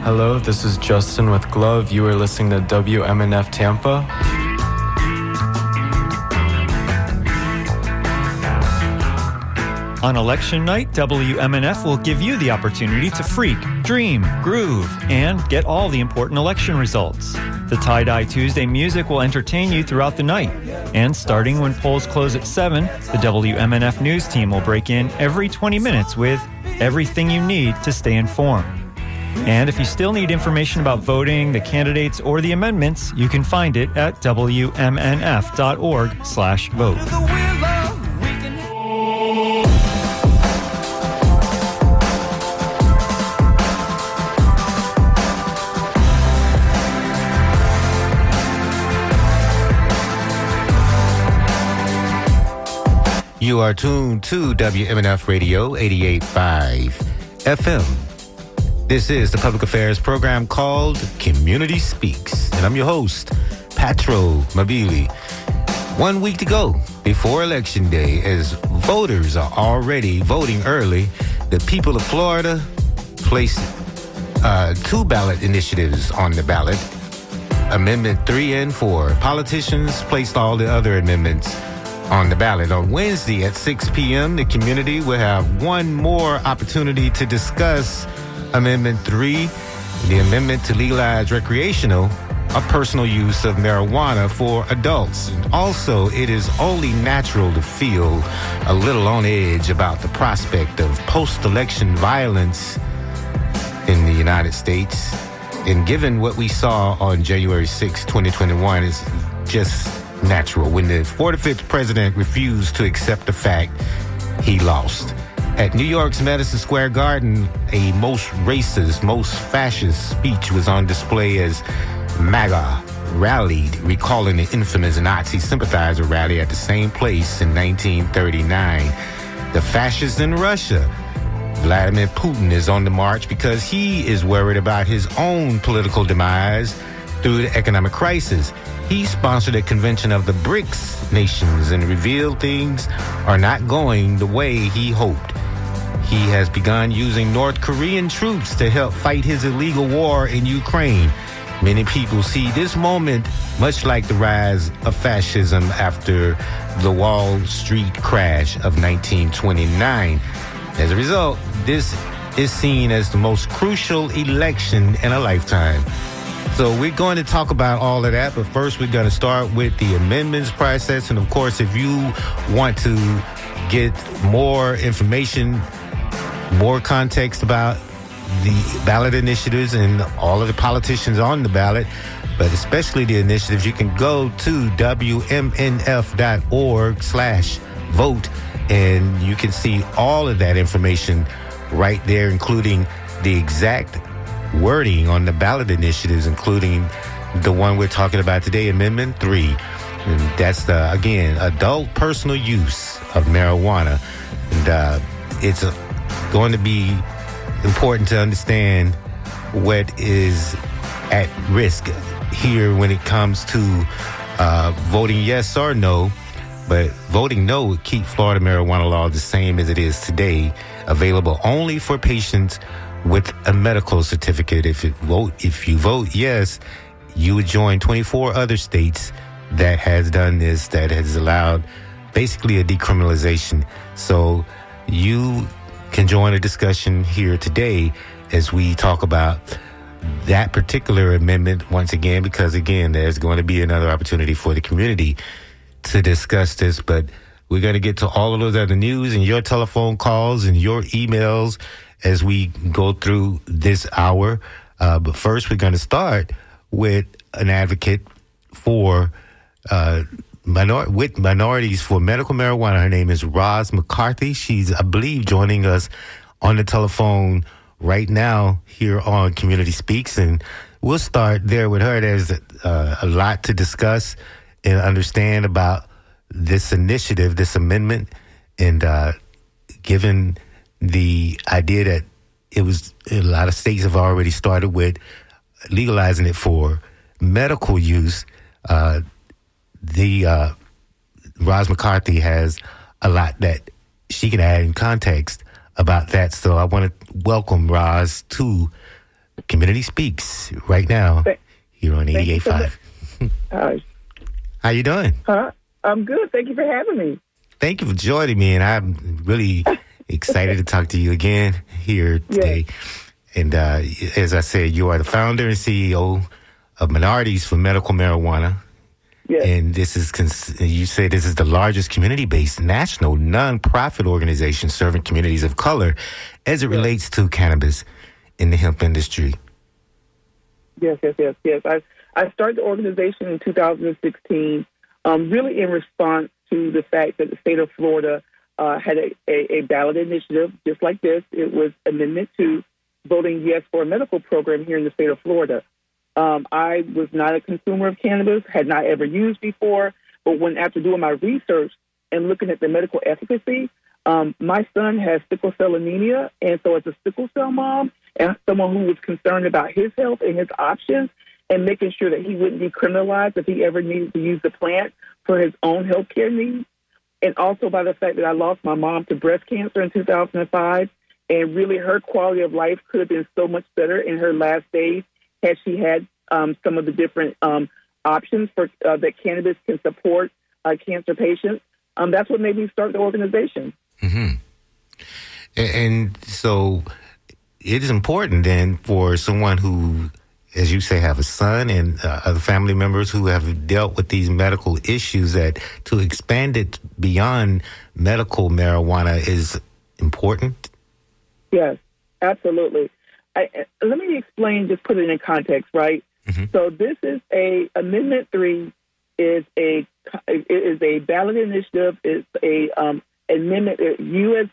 Hello, this is Justin with Glove. You are listening to WMNF Tampa. On election night, WMNF will give you the opportunity to freak, dream, groove, and get all the important election results. The Tie-Dye Tuesday music will entertain you throughout the night. And starting when polls close at 7, the WMNF news team will break in every 20 minutes with everything you need to stay informed. And if you still need information about voting, the candidates, or the amendments, you can find it at WMNF.org/vote. You are tuned to WMNF Radio 88.5 FM. This is the public affairs program called Community Speaks, and I'm your host, Patro Mabili. 1 week to go before Election Day, as voters are already voting early. The people of Florida placed 2 ballot initiatives on the ballot, Amendment 3 and 4. Politicians placed all the other amendments on the ballot. On Wednesday at 6 p.m., the community will have one more opportunity to discuss Amendment 3, the amendment to legalize recreational or personal use of marijuana for adults. And also, it is only natural to feel a little on edge about the prospect of post-election violence in the United States. And given what we saw on January 6, 2021, it's just natural when the 45th president refused to accept the fact he lost. At New York's Madison Square Garden, a most racist, most fascist speech was on display as MAGA rallied, recalling the infamous Nazi sympathizer rally at the same place in 1939. The fascists in Russia, Vladimir Putin, is on the march because he is worried about his own political demise through the economic crisis. He sponsored a convention of the BRICS nations and revealed things are not going the way he hoped. He has begun using North Korean troops to help fight his illegal war in Ukraine. Many people see this moment much like the rise of fascism after the Wall Street crash of 1929. As a result, this is seen as the most crucial election in a lifetime. So we're going to talk about all of that, but first we're going to start with the amendments process. And of course, if you want to get more information, more context about the ballot initiatives and all of the politicians on the ballot, but especially the initiatives, you can go to WMNF.org/vote, and you can see all of that information right there, including the exact wording on the ballot initiatives, including the one we're talking about today, Amendment 3. And that's the, again, adult personal use of marijuana. And it's going to be important to understand what is at risk here when it comes to voting yes or no. But voting no would keep Florida marijuana law the same as it is today, available only for patients with a medical certificate. If you vote yes, you would join 24 other states that has done this, that has allowed basically a decriminalization. So you can join a discussion here today as we talk about that particular amendment once again, because again, there's going to be another opportunity for the community to discuss this. But we're going to get to all of those other news and your telephone calls and your emails as we go through this hour. But first, we're going to start with an advocate for minorities for medical marijuana. Her name is Roz McCarthy. She's, I believe, joining us on the telephone right now here on Community Speaks. And we'll start there with her. There's a lot to discuss and understand about this initiative, this amendment, and given the idea that it was, a lot of states have already started with legalizing it for medical use. Roz McCarthy has a lot that she can add in context about that. So I want to welcome Roz to Community Speaks right now here on 88.5. How you doing? I'm good. Thank you for having me. Thank you for joining me, and I'm really excited to talk to you again here today. Yes. And as I said, you are the founder and CEO of Minorities for Medical Marijuana. Yes. And this is, you say this is the largest community-based national nonprofit organization serving communities of color as it relates to cannabis in the hemp industry. Yes. I started the organization in 2016, really in response to the fact that the state of Florida had a ballot initiative just like this. It was Amendment 2, voting yes for a medical program here in the state of Florida. I was not a consumer of cannabis, had not ever used before, but after doing my research and looking at the medical efficacy, my son has sickle cell anemia, and so as a sickle cell mom and someone who was concerned about his health and his options and making sure that he wouldn't be criminalized if he ever needed to use the plant for his own health care needs, and also by the fact that I lost my mom to breast cancer in 2005, and really her quality of life could have been so much better in her last days had she had some of the different options for that cannabis can support cancer patients. That's what made me start the organization. Mm-hmm. And so it is important then for someone who, as you say, have a son and other family members who have dealt with these medical issues, that to expand it beyond medical marijuana is important? Yes, absolutely. Let me explain, just put it in context, right? Mm-hmm. So this is Amendment 3 is a ballot initiative. It's a amendment that you as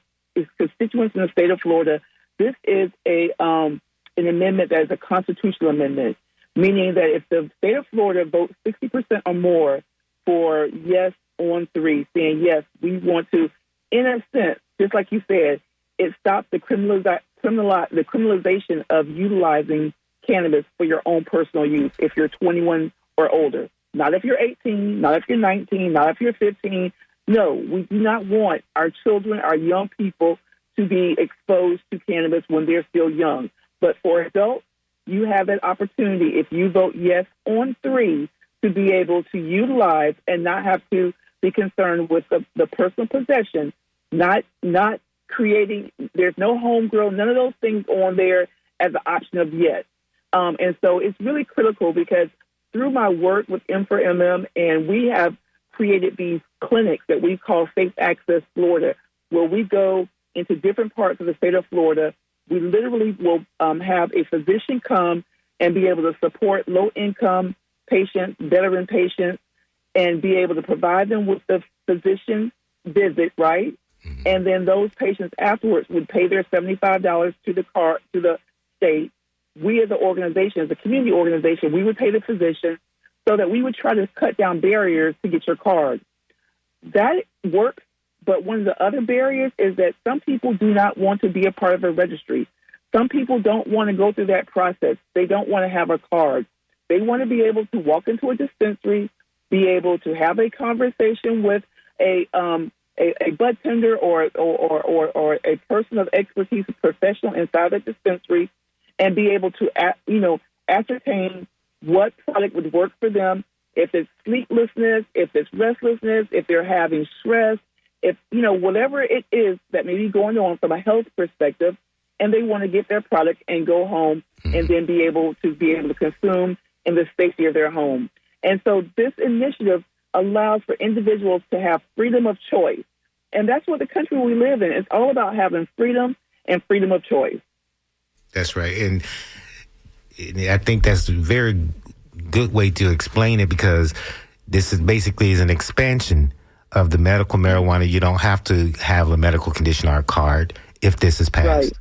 constituents in the state of Florida, this is an amendment that is a constitutional amendment, meaning that if the state of Florida votes 60% or more for yes on 3, saying yes, we want to, in a sense, just like you said, it stops the criminalization of utilizing cannabis for your own personal use if you're 21 or older. Not if you're 18, not if you're 19, not if you're 15. No, we do not want our children, our young people, to be exposed to cannabis when they're still young. But for adults, you have that opportunity, if you vote yes on 3, to be able to utilize and not have to be concerned with the personal possession, not creating, there's no homegrown, none of those things on there as an option of yes. And so it's really critical because through my work with M4MM, and we have created these clinics that we call Safe Access Florida, where we go into different parts of the state of Florida. We literally will have a physician come and be able to support low-income patients, veteran patients, and be able to provide them with the physician visit, right? And then those patients afterwards would pay their $75 to the state. We as an organization, as a community organization, we would pay the physician so that we would try to cut down barriers to get your card. That works, but one of the other barriers is that some people do not want to be a part of a registry. Some people don't want to go through that process. They don't want to have a card. They want to be able to walk into a dispensary, be able to have a conversation with a bud tender or a person of expertise, a professional inside the dispensary, and be able to ascertain what product would work for them. If it's sleeplessness, if it's restlessness, if they're having stress, if whatever it is that may be going on from a health perspective, and they want to get their product and go home and then be able to consume in the safety of their home. And so this initiative allows for individuals to have freedom of choice. And that's what the country we live in. It's all about having freedom and freedom of choice. That's right. And I think that's a very good way to explain it, because this is basically an expansion of the medical marijuana. You don't have to have a medical condition or a card if this is passed. Right.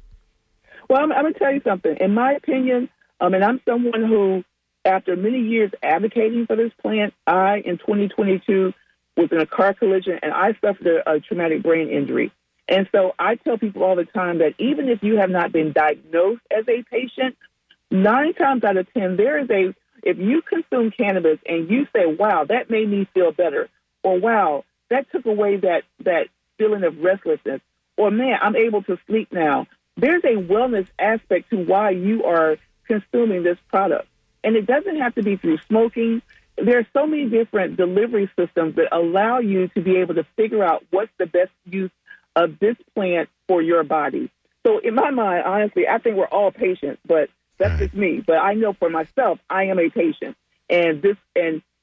Well, I'm going to tell you something. In my opinion, and I'm someone who, after many years advocating for this plant, in 2022, was in a car collision, and I suffered a traumatic brain injury. And so I tell people all the time that even if you have not been diagnosed as a patient, 9 times out of 10, if you consume cannabis and you say, wow, that made me feel better, or wow, that took away that feeling of restlessness, or man, I'm able to sleep now. There's a wellness aspect to why you are consuming this product. And it doesn't have to be through smoking. There are so many different delivery systems that allow you to be able to figure out what's the best use of this plant for your body. So in my mind, honestly, I think we're all patients, but that's just me. But I know for myself, I am a patient. And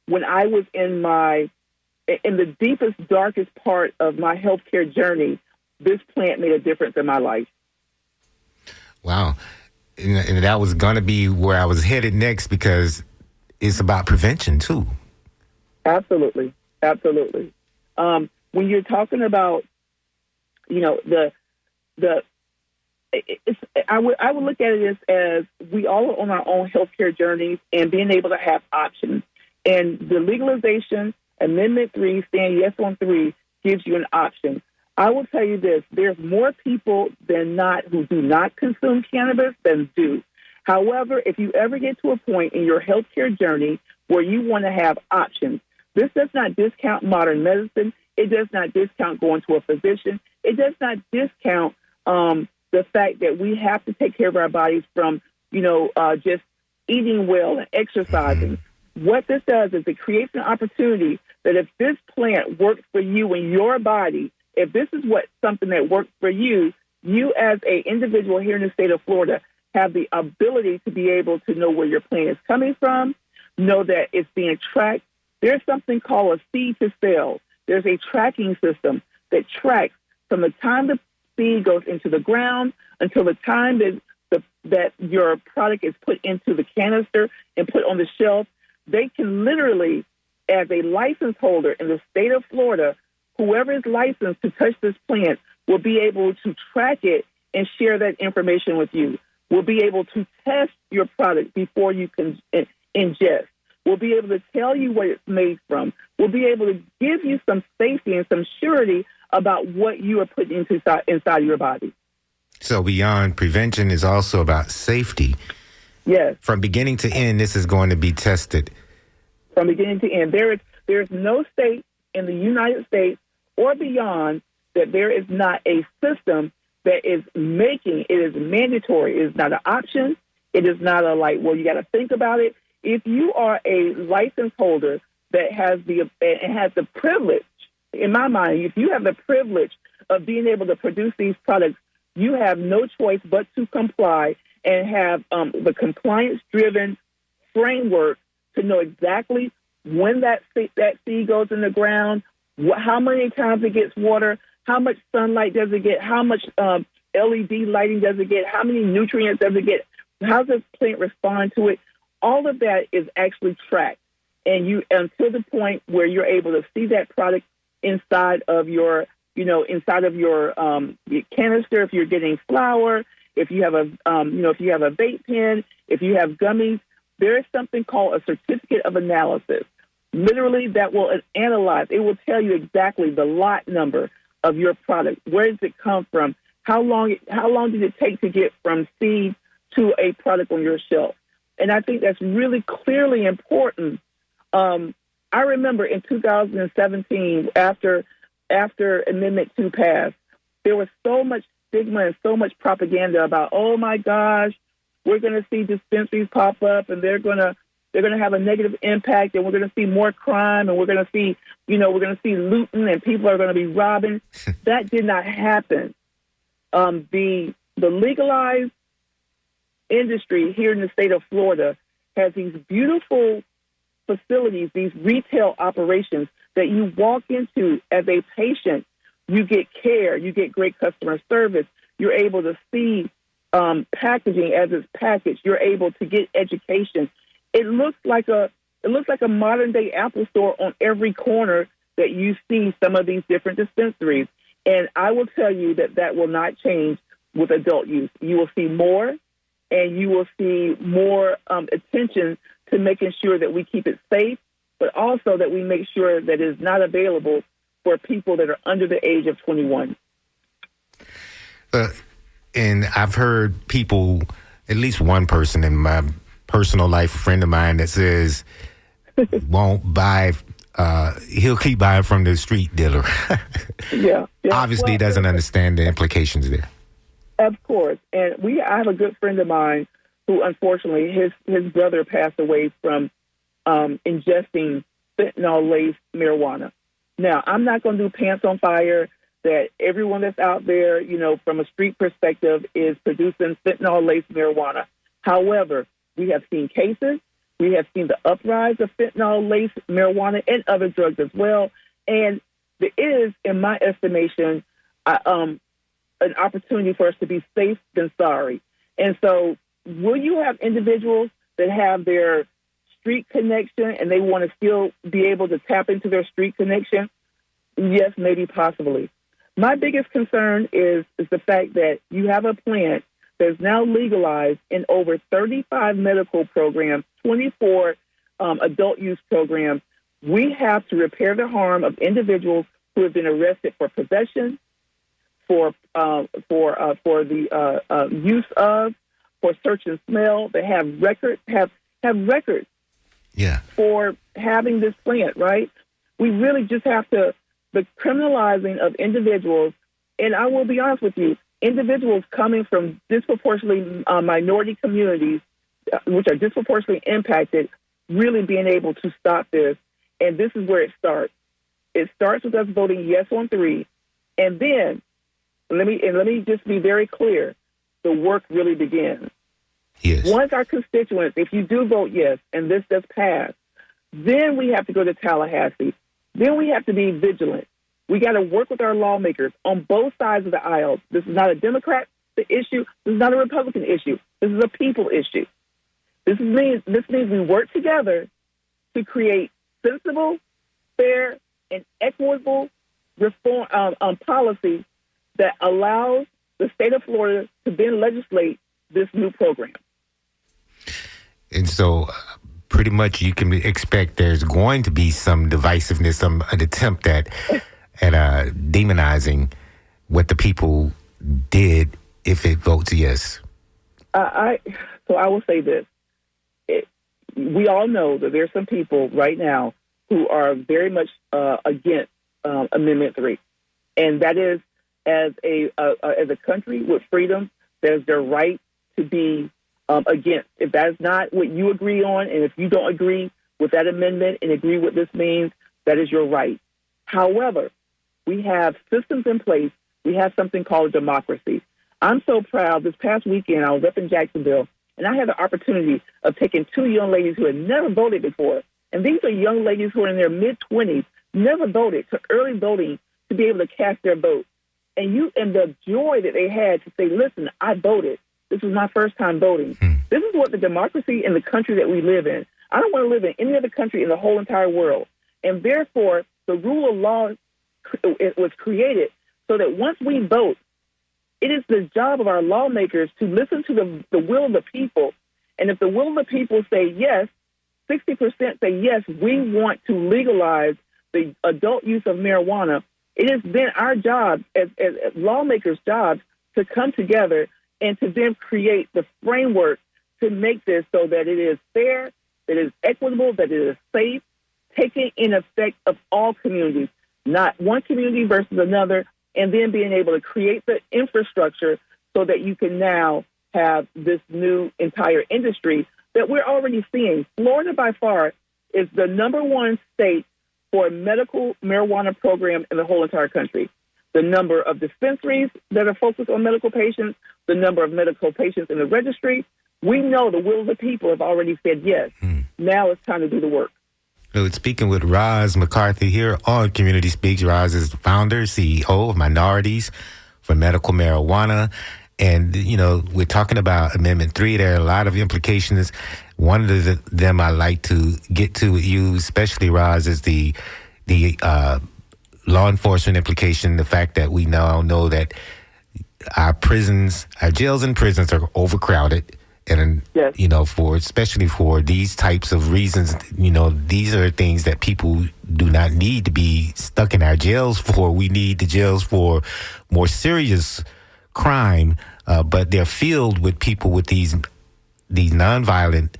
when I was in the deepest, darkest part of my healthcare journey, this plant made a difference in my life. Wow. And that was going to be where I was headed next, because it's about prevention too. Absolutely. Absolutely. When you're talking about, I would look at it as we all are on our own healthcare journeys and being able to have options. And the legalization, Amendment 3, saying yes on 3, gives you an option. I will tell you this, there's more people than not who do not consume cannabis than do. However, if you ever get to a point in your healthcare journey where you want to have options, this does not discount modern medicine. It does not discount going to a physician. It does not discount the fact that we have to take care of our bodies from, just eating well and exercising. What this does is it creates an opportunity that if this plant works for you in your body, if this is something that works for you, you as an individual here in the state of Florida have the ability to be able to know where your plant is coming from, know that it's being tracked. There's something called a seed to sale. There's a tracking system that tracks from the time the seed goes into the ground until the time that your product is put into the canister and put on the shelf. They can literally, as a license holder in the state of Florida, whoever is licensed to touch this plant will be able to track it and share that information with you. We'll be able to test your product before you can ingest. We'll be able to tell you what it's made from. We'll be able to give you some safety and some surety about what you are putting inside your body. So beyond prevention is also about safety. Yes. From beginning to end, this is going to be tested. From beginning to end. There is no state in the United States or beyond that there is not a system that is making it is mandatory. It is not an option. It is not you got to think about it. If you are a license holder that has the privilege, in my mind, if you have the privilege of being able to produce these products, you have no choice but to comply and have the compliance-driven framework to know exactly when that seed goes in the ground, how many times it gets water, how much sunlight does it get, how much LED lighting does it get, how many nutrients does it get, how does the plant respond to it. All of that is actually tracked, and you until the point where you're able to see that product inside of your canister. If you're getting flour, if you have a vape pen, if you have gummies, there is something called a certificate of analysis. Literally, that will analyze. It will tell you exactly the lot number of your product. Where does it come from? How long did it take to get from seed to a product on your shelf? And I think that's really clearly important. I remember in 2017, after Amendment 2 passed, there was so much stigma and so much propaganda about, oh my gosh, we're going to see dispensaries pop up and they're going to have a negative impact, and we're going to see more crime, and we're going to see looting, and people are going to be robbing. That did not happen. The legalized industry here in the state of Florida has these beautiful facilities, these retail operations that you walk into as a patient. You get care, you get great customer service. You're able to see packaging as it's packaged. You're able to get education. It looks like a modern day Apple store on every corner that you see some of these different dispensaries. And I will tell you that will not change with adult use. You will see more, and you will see more attention to making sure that we keep it safe, but also that we make sure that it is not available for people that are under the age of 21. And I've heard people, at least one person in my personal life, a friend of mine, that says won't buy, he'll keep buying from the street dealer. Yeah. Obviously, he doesn't understand the implications there. Of course. And I have a good friend of mine who unfortunately his brother passed away from ingesting fentanyl-laced marijuana. Now, I'm not going to do pants on fire that everyone that's out there, from a street perspective, is producing fentanyl-laced marijuana. However, we have seen cases. We have seen the uprise of fentanyl-laced marijuana and other drugs as well. And there is, in my estimation, an opportunity for us to be safe than sorry. And so will you have individuals that have their street connection and they want to still be able to tap into their street connection? Yes, maybe possibly. My biggest concern is the fact that you have a plant that is now legalized in over 35 medical programs, 24 adult use programs. We have to repair the harm of individuals who have been arrested for possession, for the use of, for search and smell. They have records, have records. Yeah. For having this plant, right? We really just have to, the criminalizing of individuals, and I will be honest with you, individuals coming from disproportionately minority communities, which are disproportionately impacted, really being able to stop this. And this is where it starts. It starts with us voting yes on 3. And then, let me just be very clear, the work really begins. Yes. Once our constituents, if you do vote yes, and this does pass, then we have to go to Tallahassee. Then we have to be vigilant. We got to work with our lawmakers on both sides of the aisle. This is not a Democrat issue. This is not a Republican issue. This is a people issue. This means we work together to create sensible, fair, and equitable reform policy that allows the state of Florida to then legislate this new program. And so pretty much you can expect there's going to be some divisiveness, an attempt at demonizing what the people did if it votes yes. So I will say this. We all know that there's some people right now who are very much against Amendment 3. And that is, as a country with freedom, there's their right to be against. If that is not what you agree on, and if you don't agree with that amendment and agree what this means, that is your right. However, we have systems in place. We have something called democracy. I'm so proud. This past weekend, I was up in Jacksonville, and I had the opportunity of taking 2 young ladies who had never voted before. And these are young ladies who are in their mid-20s, never voted, took early voting to be able to cast their vote. And the joy that they had to say, listen, I voted. This was my first time voting. This is what the democracy in the country that we live in. I don't want to live in any other country in the whole entire world. And therefore, the rule of law was created so that once we vote, it is the job of our lawmakers to listen to the will of the people. And if the will of the people say yes, 60% say yes, we want to legalize the adult use of marijuana, it has been our job as lawmakers' jobs to come together and to then create the framework to make this so that it is fair, that it is equitable, that it is safe, taking in effect of all communities, not one community versus another, and then being able to create the infrastructure so that you can now have this new entire industry that we're already seeing. Florida, by far, is the number 1 state for a medical marijuana program in the whole entire country. The number of dispensaries that are focused on medical patients, the number of medical patients in the registry. We know the will of the people have already said yes. Now it's time to do the work. So speaking with Roz McCarthy here on Community Speaks. Roz is the founder, CEO of Minorities for Medical Marijuana. And, we're talking about Amendment 3. There are a lot of implications. One of them I like to get to with you, especially, Roz, is the law enforcement implication, the fact that we now know that our jails and prisons are overcrowded. And, yes. Especially for these types of reasons, these are things that people do not need to be stuck in our jails for. We need the jails for more serious crime, but they're filled with people with these nonviolent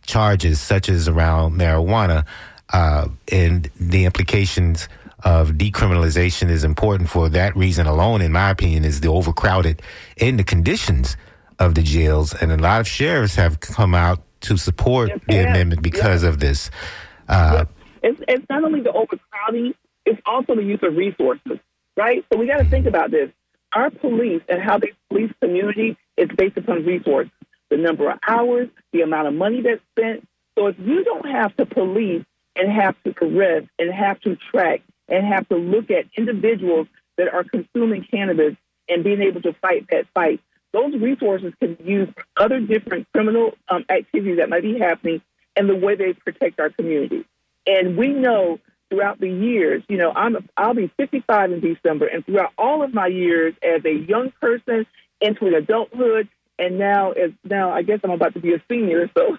charges, such as around marijuana, and the implications of decriminalization is important for that reason alone, in my opinion, is the overcrowded and the conditions of the jails, and a lot of sheriffs have come out to support the amendment because of this. It's not only the overcrowding, it's also the use of resources, right? So we got to think about this. Our police and how they police community is based upon resources, the number of hours, the amount of money that's spent. So if you don't have to police and have to arrest and have to track and have to look at individuals that are consuming cannabis and being able to fight that fight, those resources can be used for other different criminal activities that might be happening and the way they protect our community. And we know throughout the years, you know, I'll be 55 in December, and throughout all of my years as a young person into an adulthood, and now I guess I'm about to be a senior, so.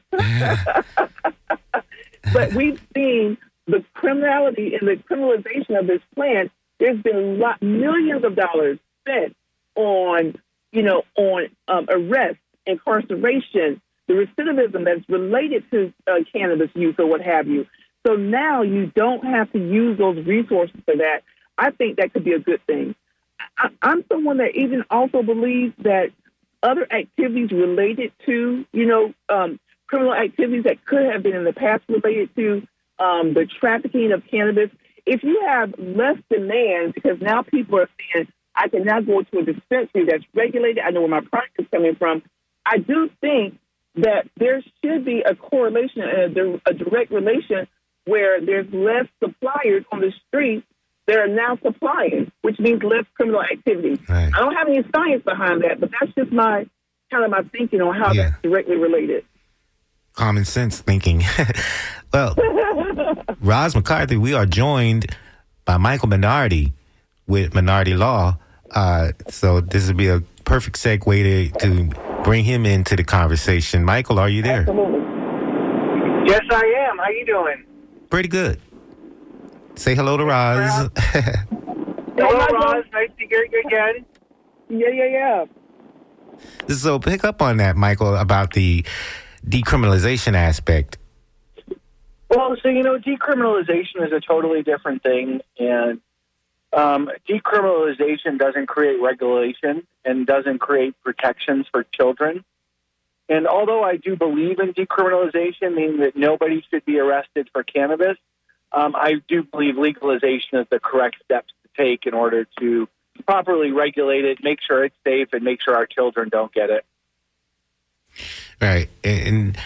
But we've seen the criminality and the criminalization of this plan. There's been millions of dollars spent on, arrest, incarceration, the recidivism that's related to cannabis use or what have you. So now you don't have to use those resources for that. I think that could be a good thing. I'm someone that even also believes that other activities related to, criminal activities that could have been in the past related to the trafficking of cannabis, if you have less demand, because now people are saying, I can now go to a dispensary that's regulated, I know where my product is coming from, I do think that there should be a correlation, a direct relation where there's less suppliers on the street that are now supplying, which means less criminal activity. Right. I don't have any science behind that, but that's just my thinking on how that's directly related. Common sense thinking. Well, Roz McCarthy, we are joined by Michael Minardi with Minardi Law. So this would be a perfect segue to bring him into the conversation. Michael, are you there? Absolutely. Yes, I am. How you doing? Pretty good. Say hello to Roz. Hello, Roz. Nice to hear you again. Yeah. So pick up on that, Michael, about the decriminalization aspect. Well, so, decriminalization is a totally different thing, and decriminalization doesn't create regulation and doesn't create protections for children. And although I do believe in decriminalization, meaning that nobody should be arrested for cannabis, I do believe legalization is the correct steps to take in order to properly regulate it, make sure it's safe, and make sure our children don't get it. Right. And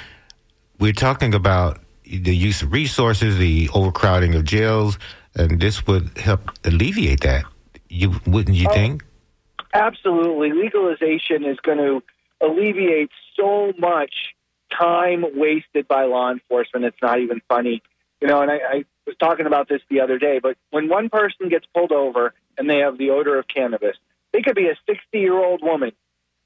we're talking about the use of resources, the overcrowding of jails, and this would help alleviate that. Wouldn't you think? Absolutely. Legalization is going to alleviate so much time wasted by law enforcement. It's not even funny. And I was talking about this the other day, but when one person gets pulled over and they have the odor of cannabis, they could be a 60-year-old woman,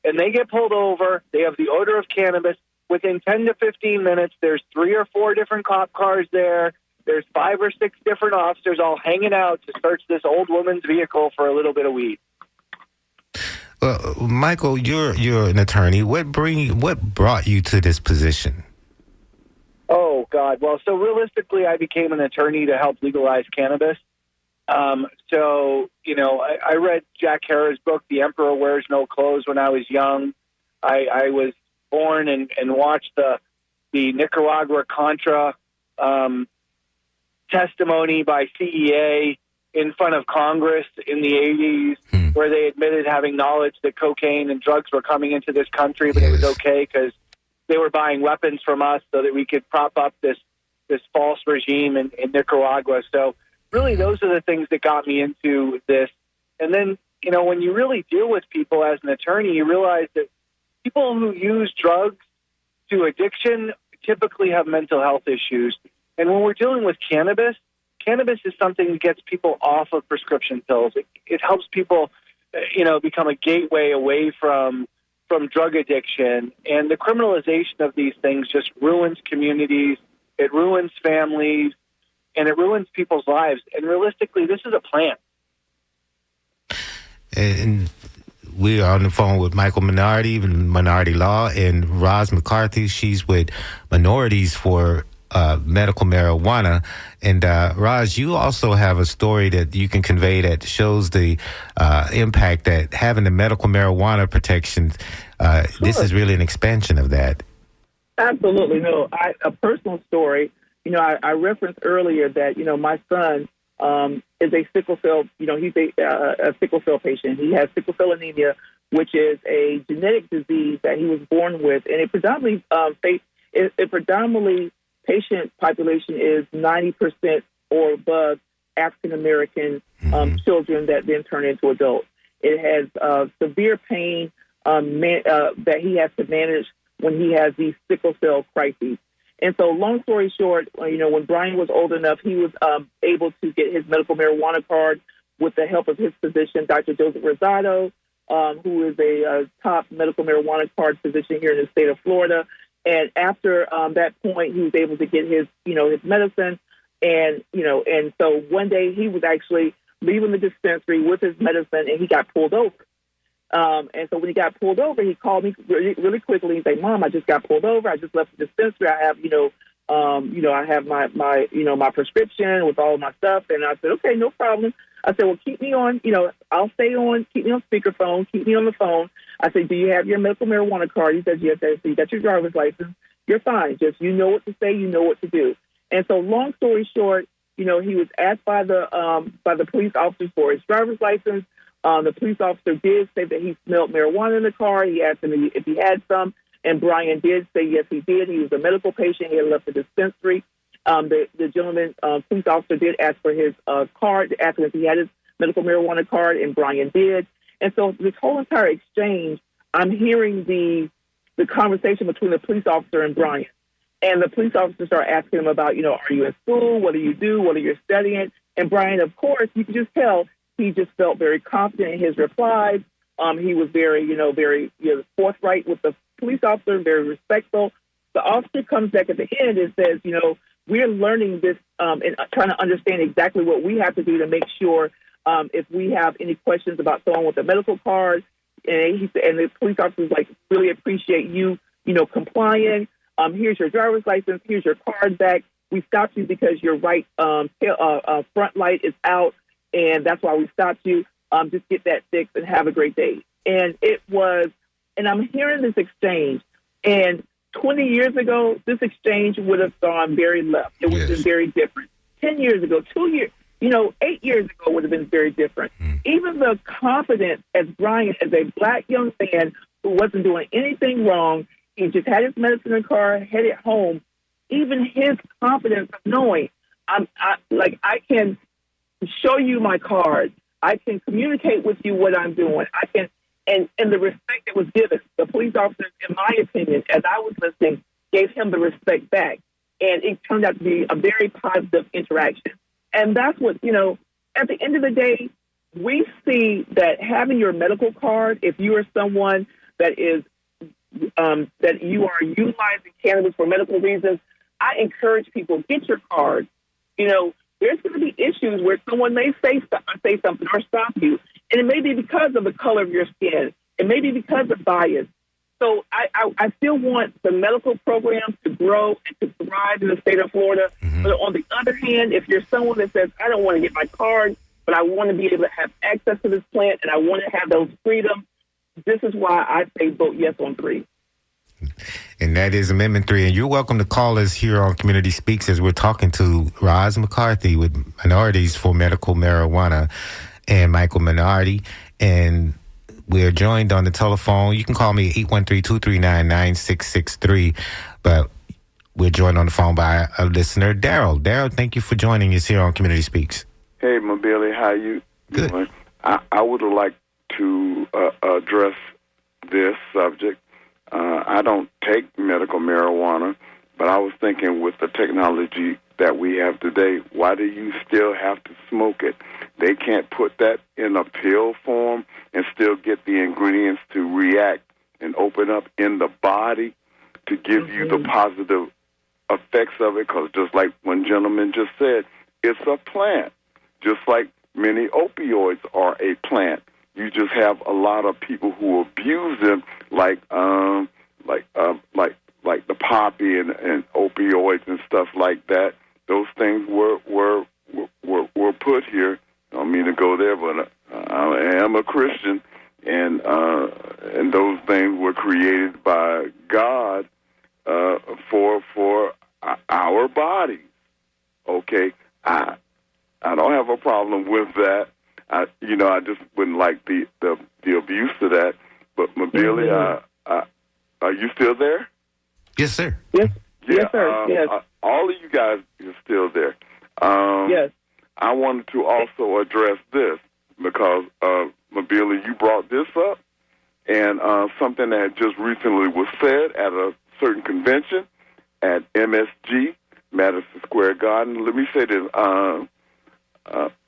and they get pulled over, they have the odor of cannabis. Within 10 to 15 minutes, there's 3 or 4 different cop cars there. There's 5 or 6 different officers all hanging out to search this old woman's vehicle for a little bit of weed. Well, Michael, you're an attorney. What brought you to this position? Oh, God. Well, so realistically, I became an attorney to help legalize cannabis. I read Jack Herrera's book, The Emperor Wears No Clothes, when I was young. I was born and watched the Nicaragua Contra testimony by CEA in front of Congress in the 80s, where they admitted having knowledge that cocaine and drugs were coming into this country, but it was okay because they were buying weapons from us so that we could prop up this false regime in Nicaragua. So really, those are the things that got me into this. And then, when you really deal with people as an attorney, you realize that people who use drugs to addiction typically have mental health issues. And when we're dealing with cannabis is something that gets people off of prescription pills. It helps people, become a gateway away from drug addiction. And the criminalization of these things just ruins communities. It ruins families. And it ruins people's lives. And realistically, this is a plan. And we are on the phone with Michael Minardi, Minardi Law, and Roz McCarthy. She's with Minorities for medical marijuana. And Raj, you also have a story that you can convey that shows the impact that having the medical marijuana protections, this is really an expansion of that. Absolutely. No, a personal story, I referenced earlier that, my son is a sickle cell, he's a sickle cell patient. He has sickle cell anemia, which is a genetic disease that he was born with. And it predominantly patient population is 90% or above African-American children that then turn into adults. It has severe pain that he has to manage when he has these sickle cell crises. And so long story short, when Brian was old enough, he was able to get his medical marijuana card with the help of his physician, Dr. Joseph Rosado, who is a top medical marijuana card physician here in the state of Florida. And after that point, he was able to get his medicine. And so one day he was actually leaving the dispensary with his medicine, and he got pulled over. And so when he got pulled over, he called me really quickly. He's like, "Mom, I just got pulled over. I just left the dispensary. I have, I have my prescription with all of my stuff." And I said, "Okay, no problem." I said, "Well, keep me on, I'll stay on, keep me on speakerphone, keep me on the phone." I said, "Do you have your medical marijuana card?" He said, "Yes." I said, "You got your driver's license. You're fine. Just, you know what to say, you know what to do." And so long story short, he was asked by the police officers for his driver's license. The police officer did say that he smelled marijuana in the car. He asked him if he had some, and Brian did say yes, he did. He was a medical patient. He had left the dispensary. The gentleman, police officer, did ask for his card, asked him if he had his medical marijuana card, and Brian did. And so this whole entire exchange, I'm hearing the conversation between the police officer and Brian. And the police officer started asking him about, are you in school? What do you do? What are you studying? And Brian, of course, you can just tell, he just felt very confident in his replies. He was very forthright with the police officer, very respectful. The officer comes back at the end and says, we're learning this and trying to understand exactly what we have to do to make sure if we have any questions about someone with a medical card. And the police officer was like, really appreciate you, complying. Here's your driver's license. Here's your card back. We stopped you because your right front light is out, and that's why we stopped you. Just get that fixed and have a great day. And I'm hearing this exchange. And 20 years ago, this exchange would have gone very left. It would have been very different. 10 years ago, 2 years, 8 years ago would have been very different. Even the confidence as Brian, as a black young man who wasn't doing anything wrong, he just had his medicine in the car, headed home. Even his confidence of knowing, I can show you my card. I can communicate with you what I'm doing. I can, and the respect that was given, the police officers, in my opinion, as I was listening, gave him the respect back. And it turned out to be a very positive interaction. And that's what, at the end of the day, we see that having your medical card, if you are someone that is, that you are utilizing cannabis for medical reasons, I encourage people, get your card. There's going to be issues where someone may say something or stop you. And it may be because of the color of your skin. It may be because of bias. So I still want the medical programs to grow and to thrive in the state of Florida. Mm-hmm. But on the other hand, if you're someone that says, I don't want to get my card, but I want to be able to have access to this plant and I want to have those freedoms, this is why I say vote yes on 3. And that is Amendment 3. And you're welcome to call us here on Community Speaks as we're talking to Roz McCarthy with Minorities for Medical Marijuana and Michael Minardi. And we're joined on the telephone. You can call me 813-239-9663. But we're joined on the phone by a listener, Daryl. Daryl, thank you for joining us here on Community Speaks. Hey, Mobili, how you doing? Good. I would like to address this subject. I don't take medical marijuana, but I was thinking with the technology that we have today, why do you still have to smoke it? They can't put that in a pill form and still get the ingredients to react and open up in the body to give you the positive effects of it, because just like one gentleman just said, it's a plant. Just like many opioids are a plant. You just have a lot of people who abuse them, like like the poppy and opioids and stuff like that. Those things were put here. I don't mean to go there, but I am a Christian, and those things were created by God for our bodies. Okay, I don't have a problem with that. I just wouldn't like the abuse of that. But Mabili, are you still there? Yes, sir. Yes, Yeah, yes, sir. Yes. All of you guys are still there. Yes. I wanted to also address this because, Mabili, you brought this up, and something that just recently was said at a certain convention at MSG, Madison Square Garden. Let me say this,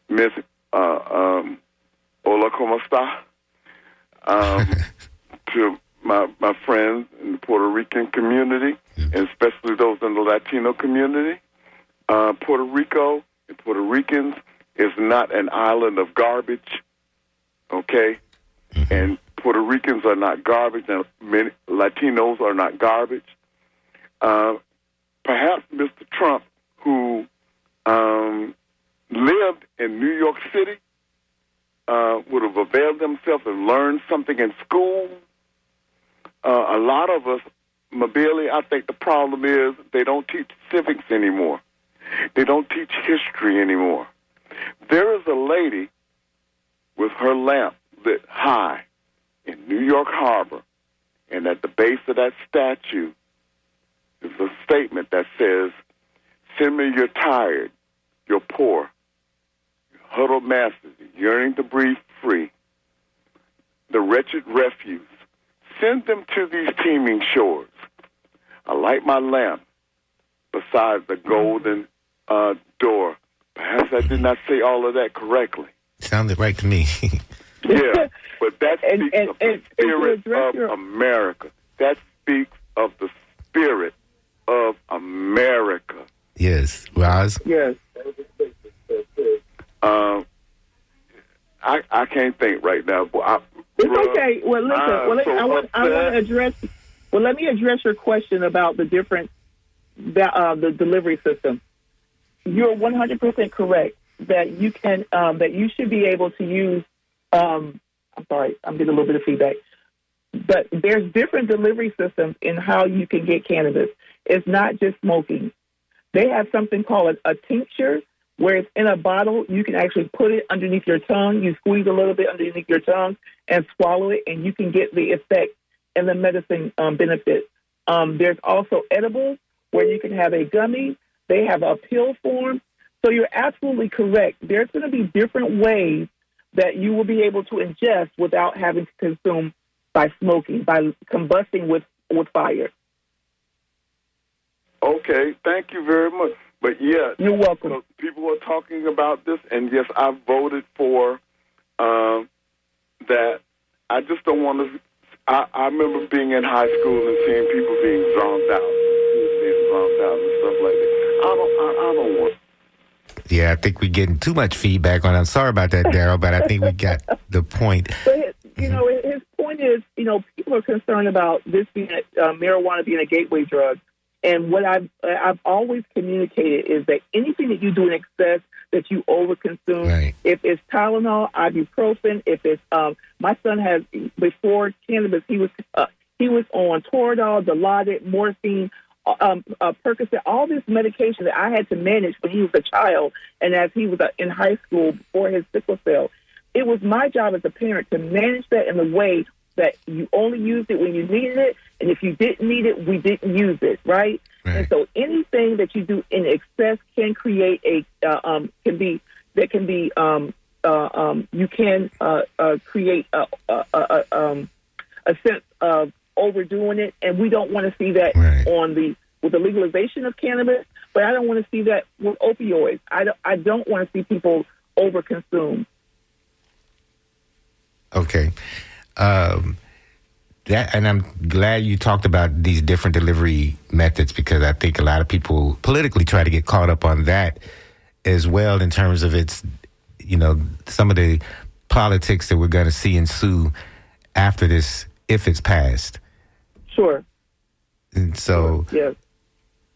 Miss Hola, ¿cómo está? To my friends in the Puerto Rican community, and especially those in the Latino community, Puerto Rico and Puerto Ricans is not an island of garbage, okay? And Puerto Ricans are not garbage, and many Latinos are not garbage. Perhaps Mr. Trump, who lived in New York City, would have availed himself and learned something in school. A lot of us, Mabili, I think the problem is they don't teach civics anymore. They don't teach history anymore. There is a lady with her lamp lit high in New York Harbor, and at the base of that statue is a statement that says, "Send me your tired, your poor, your huddled masses, yearning to breathe free, the wretched refuse. Send them to these teeming shores. I light my lamp beside the golden door." Perhaps I did not say all of that correctly. Sounded right to me. Yeah, but that speaks of the spirit of your... America. That speaks of the spirit of America. Yes, Roz? Yes. I can't think right now. It's okay. Well, listen. I want to address. Well, let me address your question about the different the delivery system. You're 100% correct that you can that you should be able to use. I'm sorry, I'm getting a little bit of feedback. But there's different delivery systems in how you can get cannabis. It's not just smoking. They have something called a tincture, where it's in a bottle. You can actually put it underneath your tongue. You squeeze a little bit underneath your tongue and swallow it, and you can get the effect and the medicine benefit. There's also edibles, where you can have a gummy. They have a pill form. So you're absolutely correct. There's going to be different ways that you will be able to ingest without having to consume by smoking, by combusting with fire. Okay, thank you very much. But yeah, you're welcome. So people are talking about this, and yes, I voted for that. I just don't want to. I remember being in high school and seeing people being drowned out and stuff like that. I don't want. Yeah, I think we're getting too much feedback on it. I'm sorry about that, Daryl, but I think we got the point. But his point is, people are concerned about this being marijuana being a gateway drug. And what I've always communicated is that anything that you do in excess, that you overconsume, right. If it's Tylenol, ibuprofen, if it's my son has, before cannabis, he was on Toradol, Dilaudid, morphine, Percocet, all this medication that I had to manage when he was a child and as he was in high school before his sickle cell. It was my job as a parent to manage that in a way that you only used it when you needed it, and if you didn't need it, we didn't use it, right? And so anything that you do in excess can create you can create a sense of overdoing it, and we don't want to see that with the legalization of cannabis, but I don't want to see that with opioids. I don't want to see people overconsume. Okay. And I'm glad you talked about these different delivery methods, because I think a lot of people politically try to get caught up on that as well, in terms of its, some of the politics that we're going to see ensue after this, if it's passed. Sure. And so, yes.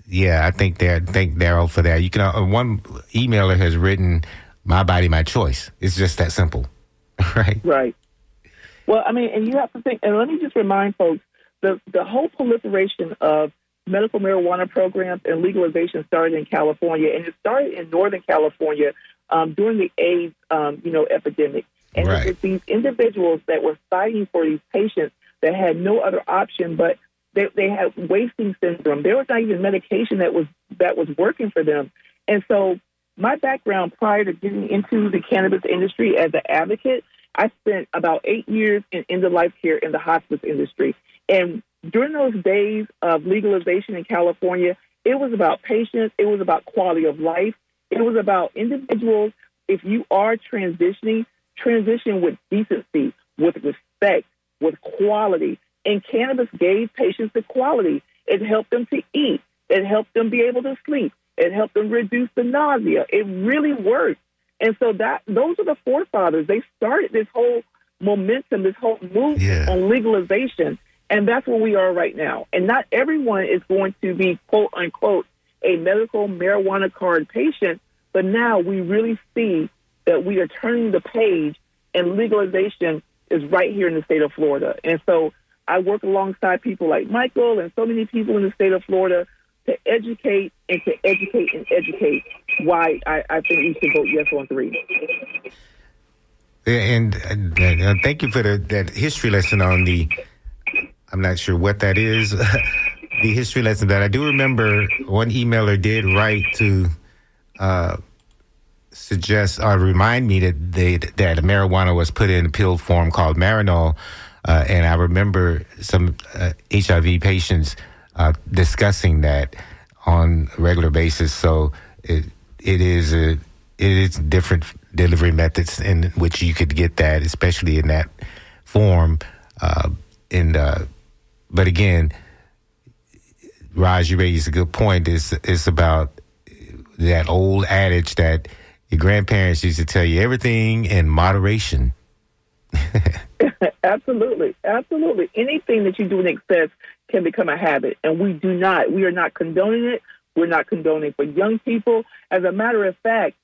yeah, I thank Daryl for that. You can one emailer has written, "My body, my choice." It's just that simple, right? Right. Well, I mean, and you have to think, and let me just remind folks, the whole proliferation of medical marijuana programs and legalization started in California, and it started in Northern California during the AIDS, epidemic. And Right. it was these individuals that were fighting for these patients that had no other option, but they had wasting syndrome. There was not even medication that was working for them. And so my background prior to getting into the cannabis industry as an advocate, I spent about 8 years in end-of-life care in the hospice industry. And during those days of legalization in California, it was about patients. It was about quality of life. It was about individuals. If you are transition with decency, with respect, with quality. And cannabis gave patients the quality. It helped them to eat. It helped them be able to sleep. It helped them reduce the nausea. It really worked. And so those are the forefathers. They started this whole momentum, this whole movement on legalization. And that's where we are right now. And not everyone is going to be, quote unquote, a medical marijuana card patient. But now we really see that we are turning the page, and legalization is right here in the state of Florida. And so I work alongside people like Michael and so many people in the state of Florida to educate and to educate and educate why I think we should vote yes on 3. And thank you for that history lesson on I'm not sure what that is, the history lesson that I do remember one emailer did write to suggest or remind me that marijuana was put in a pill form called Marinol. And I remember some HIV patients discussing that on a regular basis. So it is different delivery methods in which you could get that, especially in that form. But again, Raj, you raised a good point. It's about that old adage that your grandparents used to tell you, everything in moderation. Absolutely. Absolutely. Anything that you do in excess can become a habit, and we are not condoning it. We're not condoning for young people. As a matter of fact,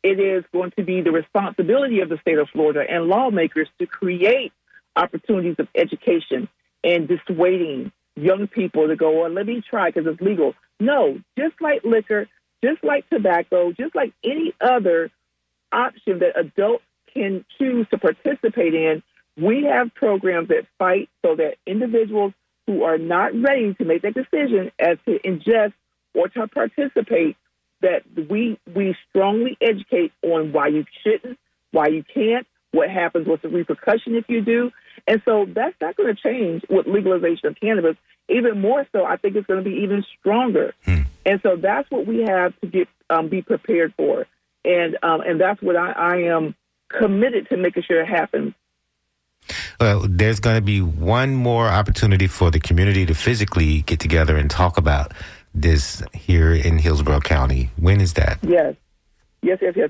it is going to be the responsibility of the state of Florida and lawmakers to create opportunities of education and dissuading young people to go, well, let me try because it's legal. No, just like liquor, just like tobacco, just like any other option that adults can choose to participate in, we have programs that fight so that individuals who are not ready to make that decision as to ingest or to participate, that we strongly educate on why you shouldn't, why you can't, what happens, what's the repercussion if you do. And so that's not going to change with legalization of cannabis. Even more so, I think it's going to be even stronger. And so that's what we have to be prepared for. And that's what I am committed to making sure it happens. Well, there's going to be one more opportunity for the community to physically get together and talk about this here in Hillsborough County. When is that? Yes.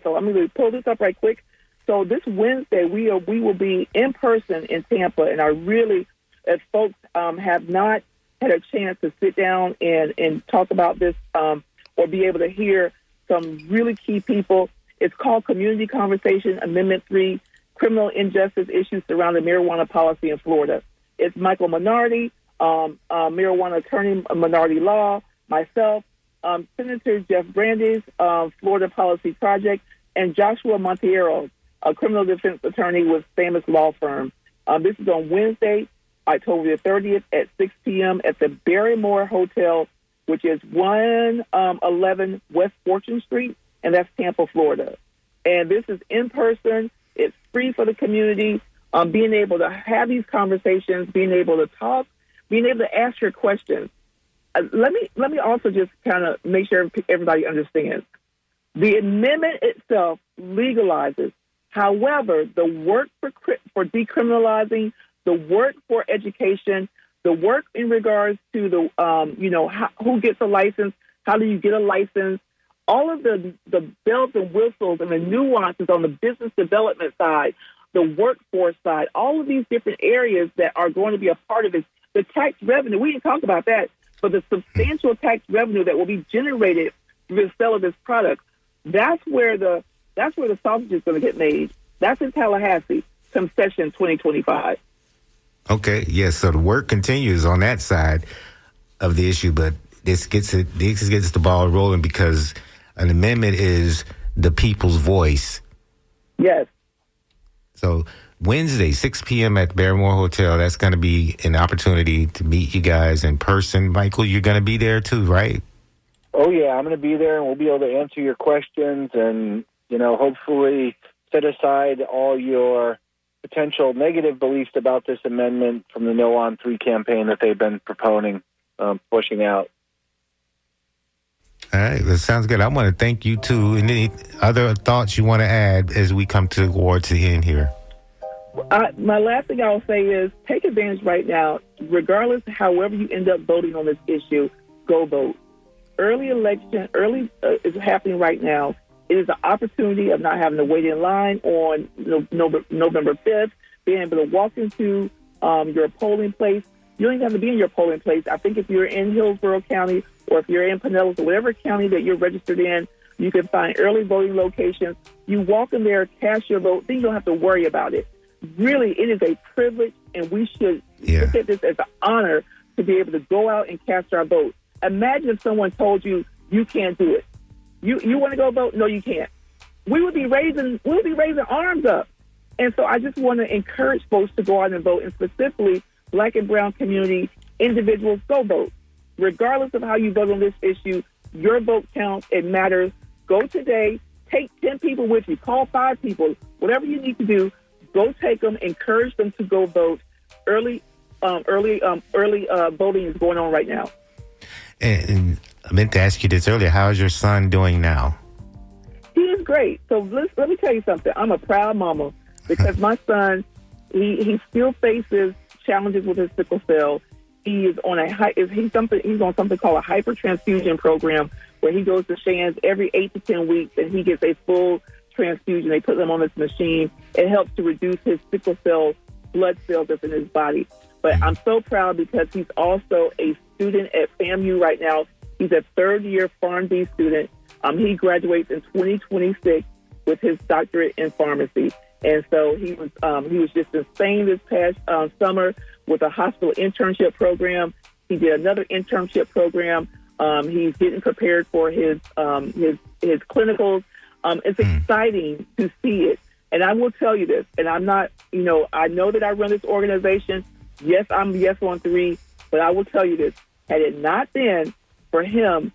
So I'm going to pull this up right quick. So this Wednesday, we will be in person in Tampa, and I really, if folks have not had a chance to sit down and talk about this or be able to hear some really key people, it's called Community Conversation Amendment 3, Criminal Injustice Issues Surrounding Marijuana Policy in Florida. It's Michael Minardi, marijuana attorney, minority law, myself, Senator Jeff Brandes, Florida Policy Project, and Joshua Monteiro, a criminal defense attorney with Famous Law Firm. This is on Wednesday, October the 30th at 6 p.m. at the Barrymore Hotel, which is 111 West Fortune Street, and that's Tampa, Florida. And this is in person. It's free for the community. Being able to have these conversations, being able to talk, being able to ask your questions. Let me also just kind of make sure everybody understands. The amendment itself legalizes. However, the work for decriminalizing, the work for education, the work in regards to the who gets a license, how do you get a license, all of the bells and whistles and the nuances on the business development side, the workforce side, all of these different areas that are going to be a part of it. The tax revenue, we didn't talk about that. but the substantial tax revenue that will be generated through the sale of this product, that's where the sausage is going to get made. That's in Tallahassee, concession 2025. Okay, yes. So the work continues on that side of the issue, but this gets the ball rolling because an amendment is the people's voice. Yes. So Wednesday, 6 p.m. at Barrymore Hotel, that's going to be an opportunity to meet you guys in person. Michael, you're going to be there too, right? Oh, yeah, I'm going to be there, and we'll be able to answer your questions and, hopefully set aside all your potential negative beliefs about this amendment from the No on 3 campaign that they've been proponing, pushing out. All right, that sounds good. I want to thank you, too. Any other thoughts you want to add as we come towards the end here? My last thing I'll say is take advantage right now, regardless however you end up voting on this issue, go vote. Early is happening right now. It is an opportunity of not having to wait in line on November 5th, being able to walk into your polling place. You don't even have to be in your polling place. I think if you're in Hillsborough County or if you're in Pinellas or whatever county that you're registered in, you can find early voting locations. You walk in there, cast your vote, then you don't have to worry about it. Really, it is a privilege, and we should look at this as an honor to be able to go out and cast our vote. Imagine if someone told you you can't do it. You want to go vote? No, you can't. We would be raising arms up. And so I just want to encourage folks to go out and vote, and specifically Black and brown community individuals, go vote. Regardless of how you vote on this issue, your vote counts. It matters. Go today. Take 10 people with you. Call 5 people. Whatever you need to do, go take them. Encourage them to go vote. Early voting is going on right now. And I meant to ask you this earlier. How's your son doing now? He is great. So let me tell you something. I'm a proud mama because my son, he still faces challenges with his sickle cell. He is on he's on something called a hypertransfusion program where he goes to Shands every 8 to 10 weeks and he gets a full transfusion. They put him on this machine. It helps to reduce his sickle cell blood cells that's in his body. But I'm so proud because he's also a student at FAMU right now. He's a third-year PharmD student. He graduates in 2026 with his doctorate in pharmacy. And so he was just in Spain this past summer with a hospital internship program. He did another internship program. He's getting prepared for his clinicals. It's exciting to see it. And I will tell you this, and I'm not, I know that I run this organization. Yes, I'm Yes on 3, but I will tell you this. Had it not been for him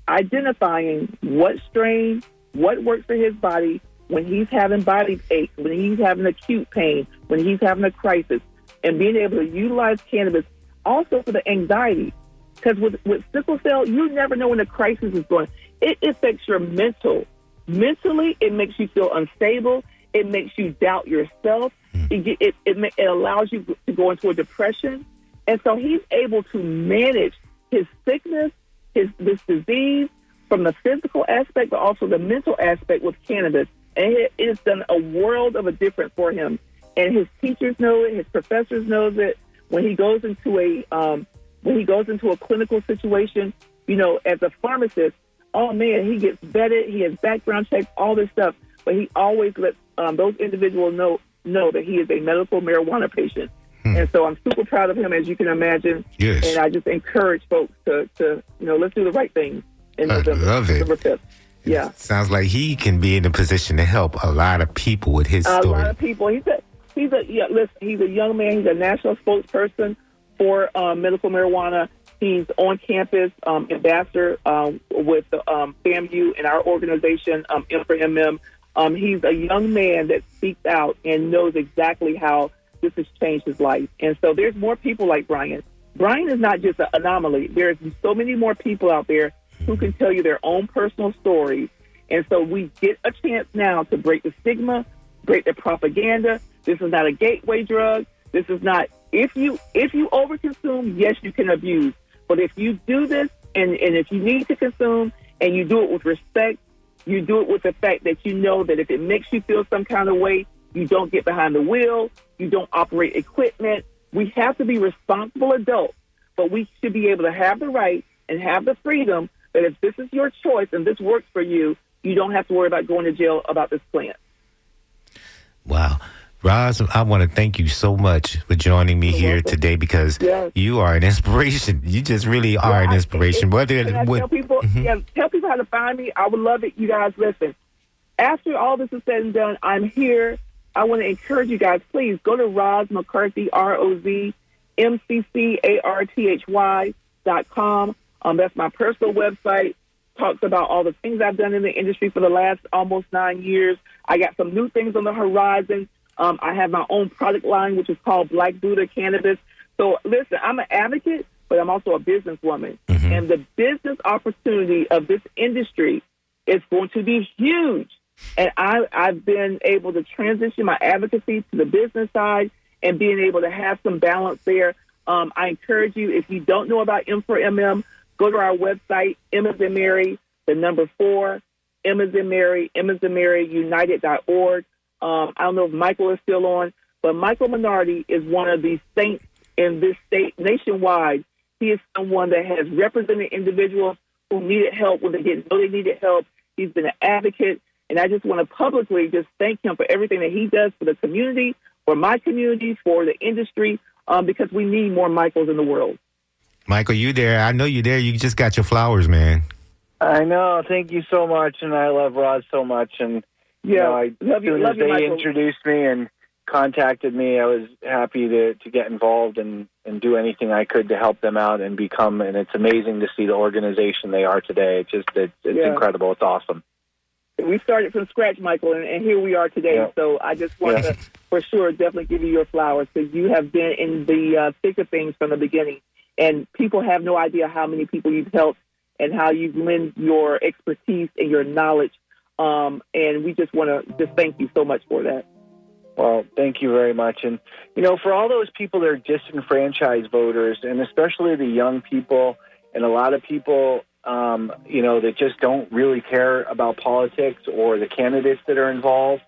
identifying what strain, what works for his body when he's having body aches, when he's having acute pain, when he's having a crisis, and being able to utilize cannabis also for the anxiety. Because with sickle cell, you never know when the crisis is going. It affects your mental. Mentally, it makes you feel unstable. It makes you doubt yourself. It allows you to go into a depression. And so he's able to manage his sickness, this disease, from the physical aspect, but also the mental aspect with cannabis. And it has done a world of a difference for him. And his teachers know it. His professors know that when he goes into a clinical situation, as a pharmacist, oh man, he gets vetted. He has background checks, all this stuff. But he always lets those individuals know that he is a medical marijuana patient. And so I'm super proud of him, as you can imagine. Yes. And I just encourage folks to let's do the right thing in November. I love it. November 5th. Yeah. Sounds like he can be in a position to help a lot of people with his story. A lot of people. He's a young man. He's a national spokesperson for medical marijuana. He's on campus, ambassador with FAMU and our organization, M4MM. He's a young man that speaks out and knows exactly how this has changed his life. And so there's more people like Brian. Brian is not just an anomaly. There's so many more people out there who can tell you their own personal stories. And so we get a chance now to break the stigma, break the propaganda. This is not a gateway drug. This is not, if you overconsume, yes, you can abuse. But if you do this and if you need to consume and you do it with respect, you do it with the fact that you know that if it makes you feel some kind of way, you don't get behind the wheel, you don't operate equipment. We have to be responsible adults but we should be able to have the right and have the freedom that if this is your choice and this works for you, you don't have to worry about going to jail about this plant. Wow. Roz, I want to thank you so much for joining me here today because you are an inspiration. You just really are an inspiration. Tell people, tell people how to find me. I would love it. You guys, listen. After all this is said and done, I'm here. I want to encourage you guys, please go to Roz McCarthy, ROZMCCARTHY.com. That's my personal website. Talks about all the things I've done in the industry for the last almost 9 years. I got some new things on the horizon. I have my own product line, which is called Black Buddha Cannabis. So, listen, I'm an advocate, but I'm also a businesswoman. Mm-hmm. And the business opportunity of this industry is going to be huge. And I've been able to transition my advocacy to the business side and being able to have some balance there. I encourage you, if you don't know about M4MM, go to our website, M as in Mary, the number 4, M as in Mary, United.org. I don't know if Michael is still on, but Michael Minardi is one of the saints in this state nationwide. He is someone that has represented individuals who needed help when they didn't know they needed help. He's been an advocate, and I just want to publicly just thank him for everything that he does for the community, for my community, for the industry, because we need more Michaels in the world. Michael, you there? I know you're there. You just got your flowers, man. I know. Thank you so much, and I love Roz so much, and as soon as they introduced me and contacted me, I was happy to get involved and do anything I could to help them out and become. And it's amazing to see the organization they are today. It's incredible. It's awesome. We started from scratch, Michael, and here we are today. Yeah. So I just want to, for sure, definitely give you your flowers because you have been in the thick of things from the beginning. And people have no idea how many people you've helped and how you've lent your expertise and your knowledge. And we just want to just thank you so much for that. Well, thank you very much. And, for all those people that are disenfranchised voters, and especially the young people and a lot of people, that just don't really care about politics or the candidates that are involved,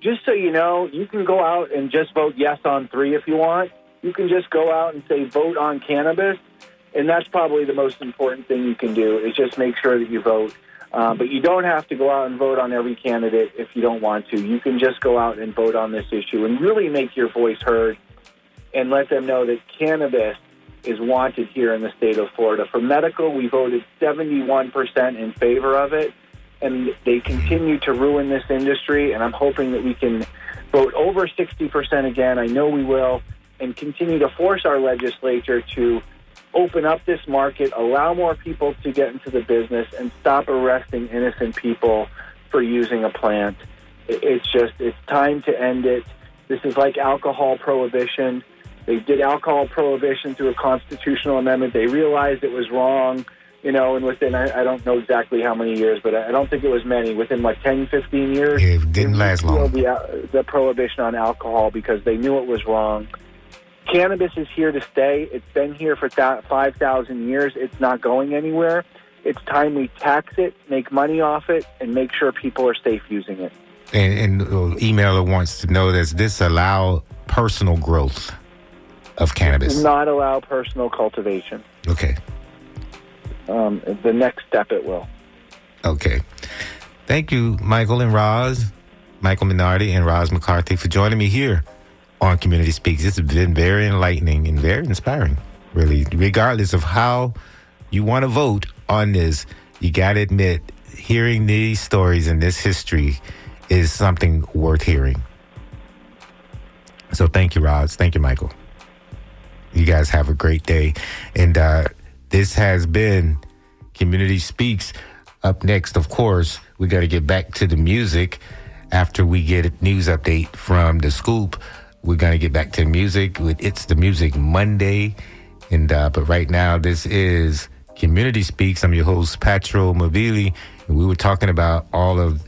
just so you know, you can go out and just vote yes on 3 if you want. You can just go out and say vote on cannabis. And that's probably the most important thing you can do is just make sure that you vote. But you don't have to go out and vote on every candidate if you don't want to. You can just go out and vote on this issue and really make your voice heard and let them know that cannabis is wanted here in the state of Florida. For medical, we voted 71% in favor of it, and they continue to ruin this industry, and I'm hoping that we can vote over 60% again. I know we will, and continue to force our legislature to open up this market, allow more people to get into the business, and stop arresting innocent people for using a plant. It's time to end it. This is like alcohol prohibition. They did alcohol prohibition through a constitutional amendment. They realized it was wrong, and within, I don't know exactly how many years, but I don't think it was many, within 10, 15 years. Yeah, it didn't last long. The prohibition on alcohol because they knew it was wrong. Cannabis is here to stay. It's been here for 5,000 years. It's not going anywhere. It's time we tax it, make money off it, and make sure people are safe using it. And emailer wants to know, does this allow personal growth of cannabis? It does not allow personal cultivation. Okay. The next step it will. Okay. Thank you, Michael and Roz, Michael Minardi and Roz McCarthy, for joining me here on Community Speaks. This has been very enlightening and very inspiring, really. Regardless of how you want to vote on this, you got to admit, hearing these stories and this history is something worth hearing. So thank you, Roz. Thank you, Michael. You guys have a great day. And this has been Community Speaks. Up next, of course, we got to get back to the music after we get a news update from The Scoop. We're going to get back to music. It's the Music Monday. And but right now, this is Community Speaks. I'm your host, Patro Mobili. And we were talking about all of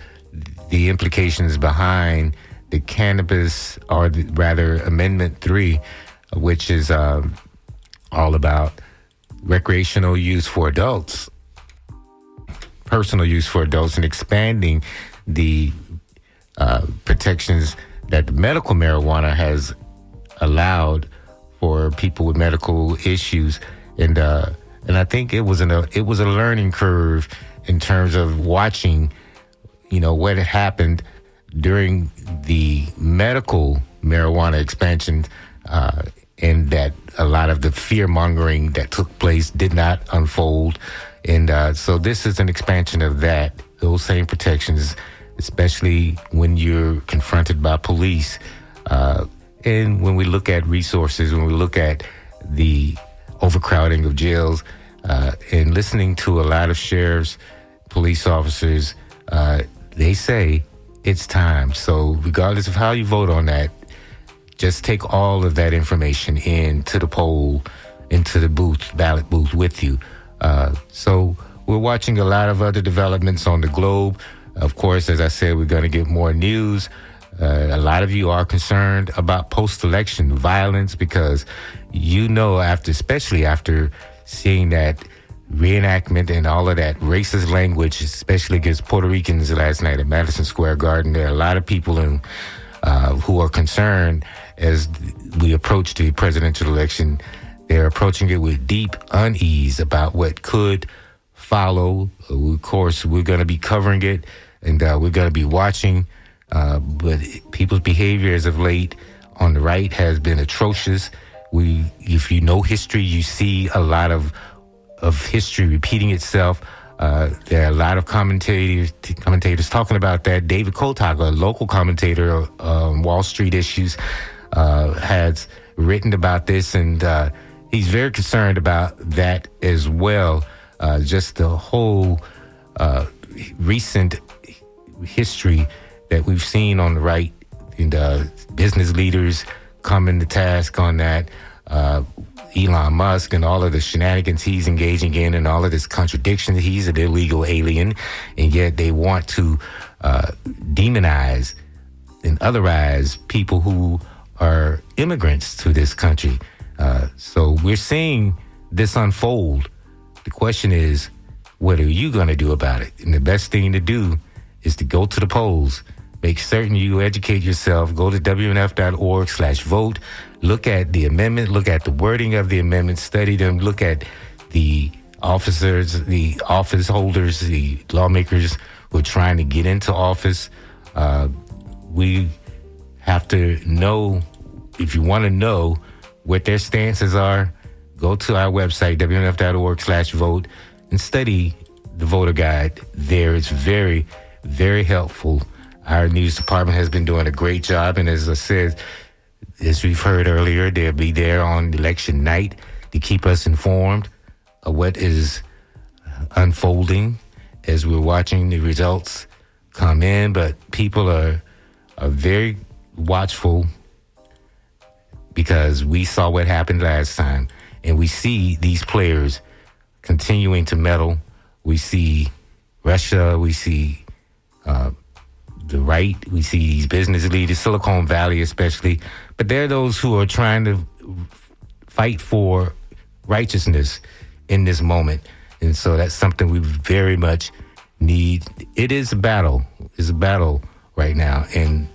the implications behind the cannabis, or rather Amendment 3, which is all about recreational use for adults, personal use for adults, and expanding the protections that the medical marijuana has allowed for people with medical issues. and I think it was a learning curve in terms of watching, what had happened during the medical marijuana expansion, and that a lot of the fear mongering that took place did not unfold, and so this is an expansion of that. Those same protections, especially when you're confronted by police, and when we look at resources, when we look at the overcrowding of jails, and listening to a lot of sheriffs, police officers, they say it's time. So regardless of how you vote on that, just take all of that information into the poll, into the ballot booth with you. So we're watching a lot of other developments on the globe. Of course, as I said, we're going to get more news. A lot of you are concerned about post-election violence because especially after seeing that reenactment and all of that racist language, especially against Puerto Ricans last night at Madison Square Garden, there are a lot of people who are concerned as we approach the presidential election. They're approaching it with deep unease about what could follow. Of course, we're going to be covering it, and we're going to be watching. But people's behavior as of late on the right has been atrocious. If you know history, you see a lot of history repeating itself. There are a lot of commentators talking about that. David Kotak, a local commentator on Wall Street issues, has written about this, and he's very concerned about that as well. Just the whole recent history that we've seen on the right, and business leaders coming to task on that. Elon Musk and all of the shenanigans he's engaging in and all of this contradiction. He's an illegal alien, and yet they want to demonize and otherize people who are immigrants to this country. So we're seeing this unfold. The question is, what are you going to do about it? And the best thing to do is to go to the polls. Make certain you educate yourself. Go to WMNF.org/vote. Look at the amendment. Look at the wording of the amendment. Study them. Look at the officers, the office holders, the lawmakers who are trying to get into office. We have to know, if you want to know what their stances are, go to our website, WMNF.org/vote, and study the voter guide there. It's very, very helpful. Our news department has been doing a great job, and as I said, as we've heard earlier, they'll be there on election night to keep us informed of what is unfolding as we're watching the results come in. But people are very watchful because we saw what happened last time, and we see these players continuing to meddle. We see Russia, we see the right, we see these business leaders, Silicon Valley especially, but there are those who are trying to fight for righteousness in this moment. And so that's something we very much need. It is a battle. It's a battle right now. And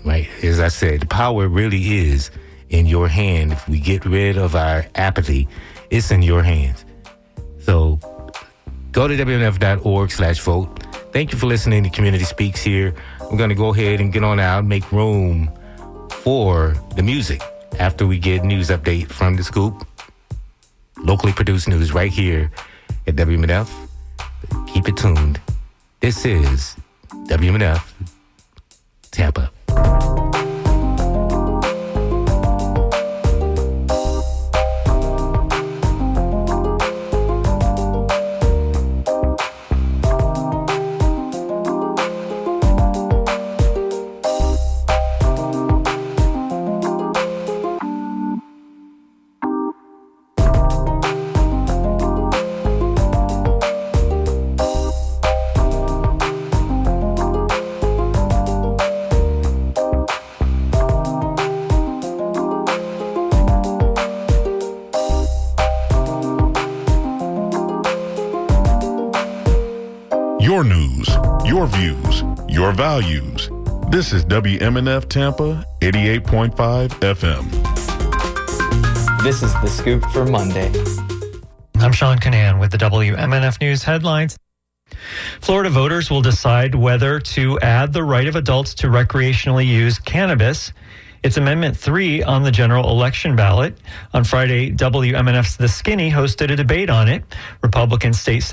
right, as I said, the power really is in your hand. If we get rid of our apathy, it's in your hands. So go to WMNF.org/vote. Thank you for listening to Community Speaks here. We're going to go ahead and get on out, make room for the music after we get news update from The Scoop. Locally produced news right here at WMNF. Keep it tuned. This is WMNF Tampa. Your news, your views, your values. This is WMNF Tampa 88.5 FM. This is The Scoop for Monday. I'm Sean Canan with the WMNF News headlines. Florida voters will decide whether to add the right of adults to recreationally use cannabis. It's Amendment 3 on the general election ballot. On Friday, WMNF's The Skinny hosted a debate on it. Republican State Senator